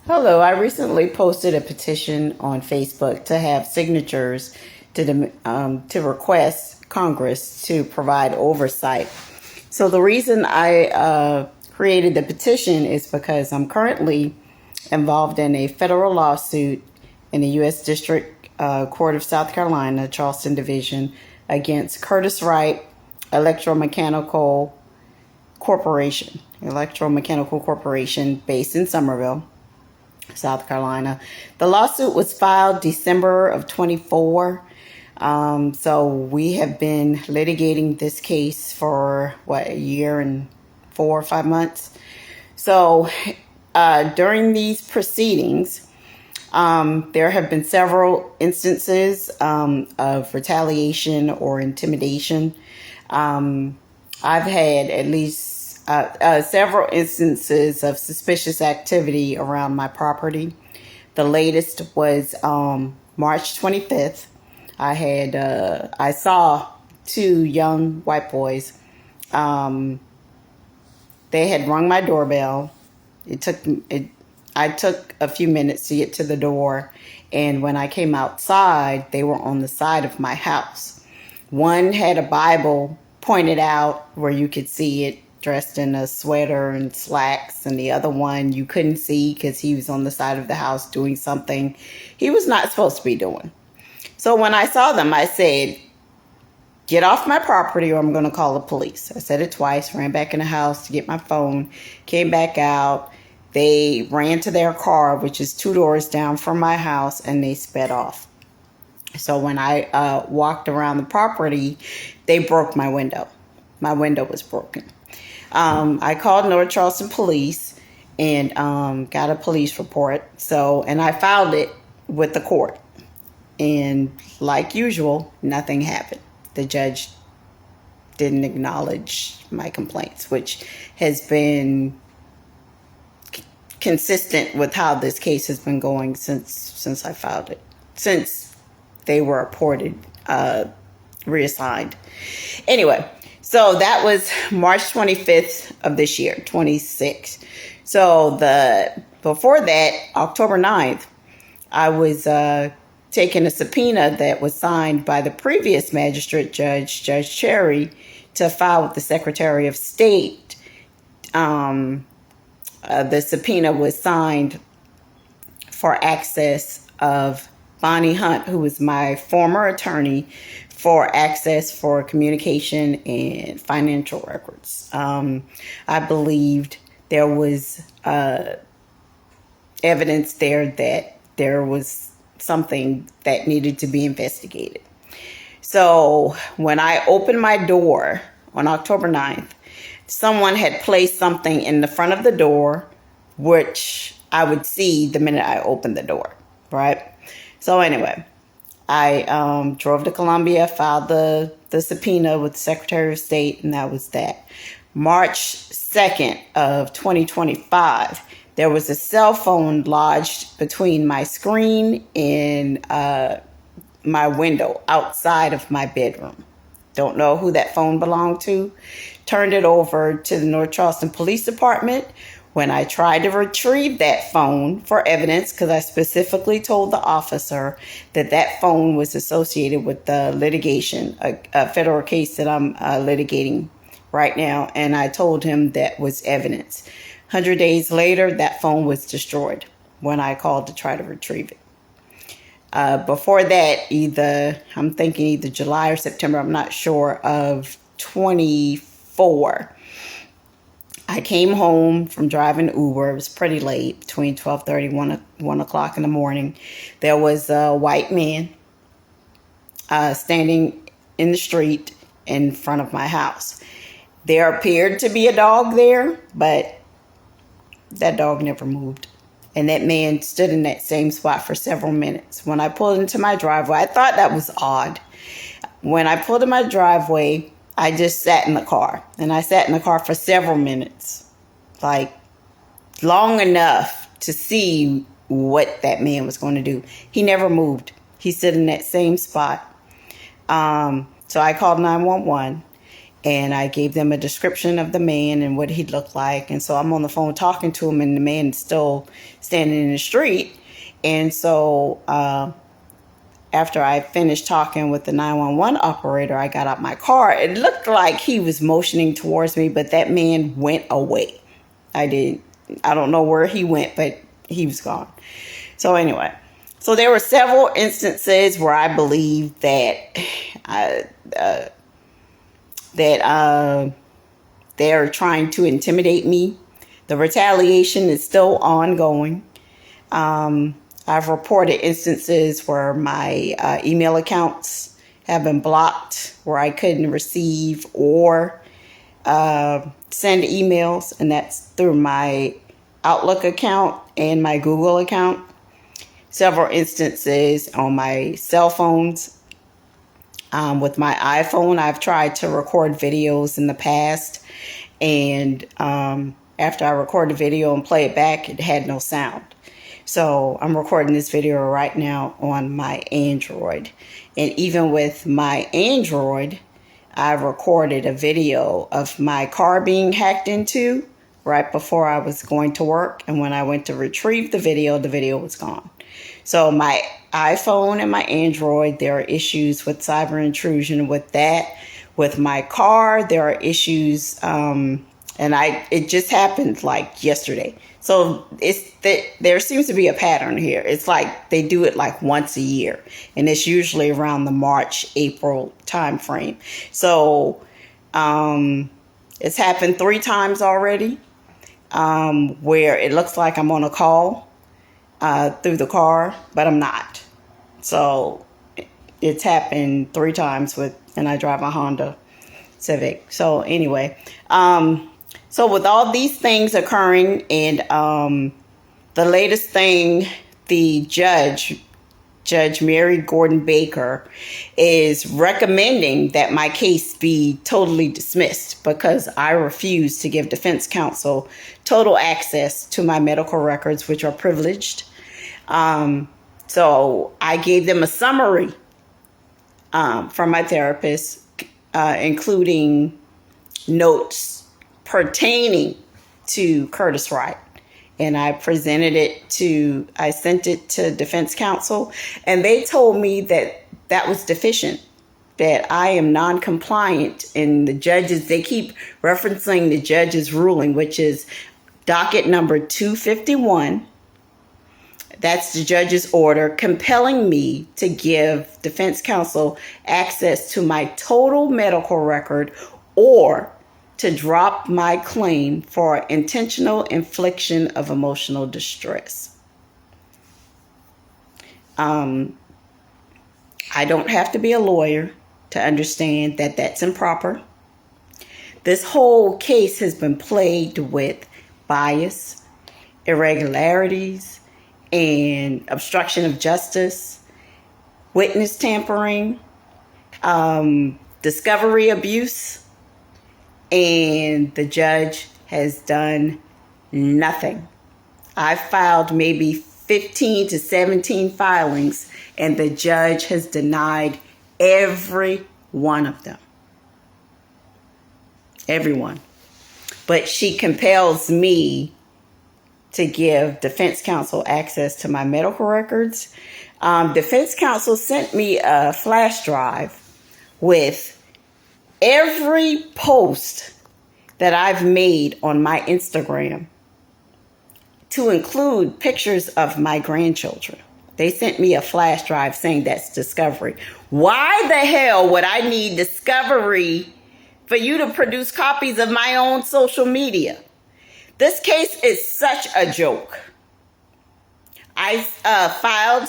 Hello, I recently posted a petition on Facebook to have signatures to request Congress to provide oversight. So the reason I created the petition is because I'm currently involved in a federal lawsuit in the U.S. District Court of South Carolina, Charleston Division, against Curtis Wright Electromechanical Corporation based in Summerville, South Carolina. The lawsuit was filed December of 24. So we have been litigating this case for a year and 4 or 5 months. So during these proceedings, there have been several instances of retaliation or intimidation. I've had at least several instances of suspicious activity around my property. The latest was March 25th. I saw two young white boys. They had rung my doorbell. I took a few minutes to get to the door, and when I came outside, they were on the side of my house. One had a Bible pointed out where you could see it, dressed in a sweater and slacks, and the other one you couldn't see because he was on the side of the house doing something he was not supposed to be doing. So when I saw them, I said, "Get off my property or I'm going to call the police." I said it twice, ran back in the house to get my phone, came back out. They ran to their car, which is 2 doors down from my house, and they sped off. So when I walked around the property, they broke my window. My window was broken. I called North Charleston Police and got a police report. And I filed it with the court. And like usual, nothing happened. The judge didn't acknowledge my complaints, which has been consistent with how this case has been going since I filed it, since they were reassigned. Anyway, so that was March 25th of this year, 26. So before that, October 9th, I was taking a subpoena that was signed by the previous magistrate judge, Judge Cherry, to file with the Secretary of State. The subpoena was signed for access of Bonnie Hunt, who was my former attorney, for access for communication and financial records. I believed there was evidence there that there was something that needed to be investigated. So when I opened my door on October 9th, someone had placed something in the front of the door, which I would see the minute I opened the door, right? So anyway, I drove to Columbia, filed the subpoena with the Secretary of State, and that was that. March 2nd of 2025, there was a cell phone lodged between my screen and my window outside of my bedroom. Don't know who that phone belonged to. Turned it over to the North Charleston Police Department. When I tried to retrieve that phone for evidence, because I specifically told the officer that phone was associated with the litigation, a federal case that I'm litigating right now, and I told him that was evidence. 100 days later, that phone was destroyed when I called to try to retrieve it. Before that, I'm thinking either July or September, I'm not sure, of 24. I came home from driving Uber. It was pretty late, between 12:30 and 1 o'clock in the morning. There was a white man standing in the street in front of my house. There appeared to be a dog there, but that dog never moved. And that man stood in that same spot for several minutes. When I pulled into my driveway, I thought that was odd. When I pulled in my driveway, I just sat in the car. And I sat in the car for several minutes, like long enough to see what that man was going to do. He never moved. He stood in that same spot. So I called 911. And I gave them a description of the man and what he looked like. And so I'm on the phone talking to him, and the man is still standing in the street. And so after I finished talking with the 911 operator, I got out my car. It looked like he was motioning towards me, but that man went away. I don't know where he went, but he was gone. So anyway, so there were several instances where I believe that they're trying to intimidate me. The retaliation is still ongoing. I've reported instances where my email accounts have been blocked, where I couldn't receive or send emails, and that's through my Outlook account and my Google account. Several instances on my cell phones. With my iPhone, I've tried to record videos in the past, and after I record the video and play it back, it had no sound. So I'm recording this video right now on my Android. And even with my Android, I recorded a video of my car being hacked into right before I was going to work. And when I went to retrieve the video was gone. So my iPhone and my Android, there are issues with cyber intrusion with that. With my car, there are issues, and it just happened like yesterday. So there seems to be a pattern here. It's like they do it like once a year, and it's usually around the March, April time frame. So it's happened 3 times already, where it looks like I'm on a call through the car, but I'm not. So it's happened 3 times and I drive a Honda Civic. So anyway, so with all these things occurring, and the latest thing, the Judge Mary Gordon Baker, is recommending that my case be totally dismissed because I refuse to give defense counsel total access to my medical records, which are privileged. So I gave them a summary from my therapist, including notes pertaining to Curtis Wright. And I sent it to defense counsel, and they told me that was deficient, that I am non-compliant. And they keep referencing the judge's ruling, which is docket number 251. That's the judge's order compelling me to give defense counsel access to my total medical record or to drop my claim for intentional infliction of emotional distress. I don't have to be a lawyer to understand that that's improper. This whole case has been plagued with bias, irregularities, and obstruction of justice, witness tampering, discovery abuse, and the judge has done nothing. I filed maybe 15 to 17 filings, and the judge has denied every one of them. Everyone. But she compels me to give defense counsel access to my medical records. Defense counsel sent me a flash drive with every post that I've made on my Instagram, to include pictures of my grandchildren. They sent me a flash drive saying that's discovery. Why the hell would I need discovery for you to produce copies of my own social media? This case is such a joke. I filed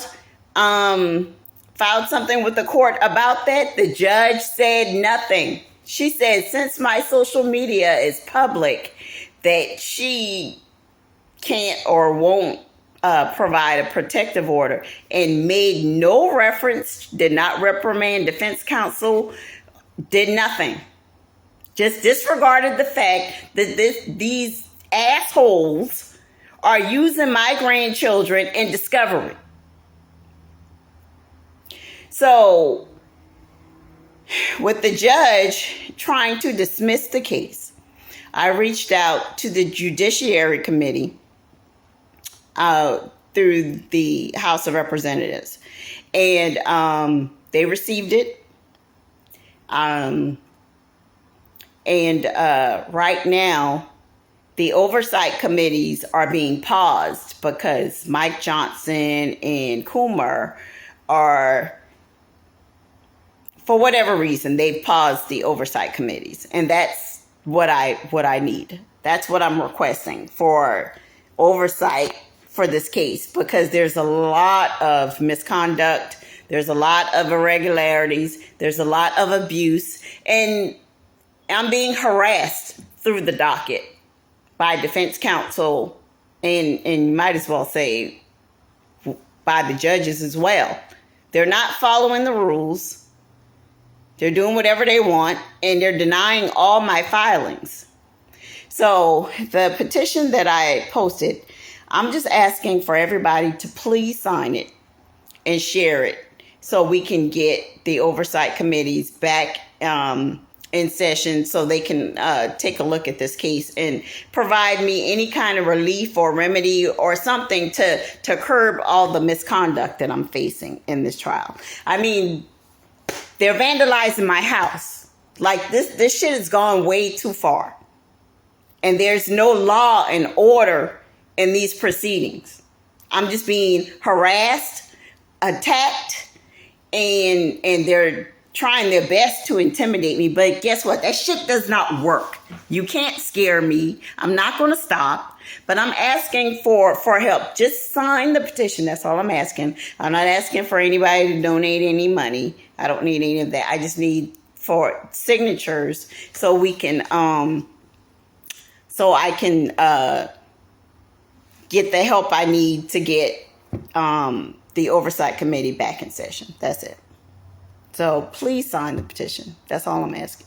something with the court about that. The judge said nothing. She said since my social media is public, that she can't or won't provide a protective order, and made no reference, did not reprimand defense counsel, did nothing. Just disregarded the fact that these assholes are using my grandchildren in discovery. So with the judge trying to dismiss the case, I reached out to the Judiciary Committee through the House of Representatives, and they received it. And right now, the oversight committees are being paused because Mike Johnson and Coomer are, for whatever reason, they've paused the oversight committees, and that's what I need. That's what I'm requesting for oversight for this case, because there's a lot of misconduct, there's a lot of irregularities, there's a lot of abuse, and I'm being harassed through the docket by defense counsel, and you might as well say by the judges as well. They're not following the rules. They're doing whatever they want, and they're denying all my filings. So the petition that I posted, I'm just asking for everybody to please sign it and share it so we can get the oversight committees back in session so they can take a look at this case and provide me any kind of relief or remedy or something to curb all the misconduct that I'm facing in this trial. I mean, they're vandalizing my house. Like, this shit has gone way too far. And there's no law and order in these proceedings. I'm just being harassed, attacked, and they're trying their best to intimidate me. But guess what? That shit does not work. You can't scare me. I'm not going to stop. But I'm asking for help. Just sign the petition. That's all I'm asking. I'm not asking for anybody to donate any money. I don't need any of that. I just need for signatures so we can so I can get the help I need to get the oversight committee back in session. That's it. So please sign the petition. That's all I'm asking.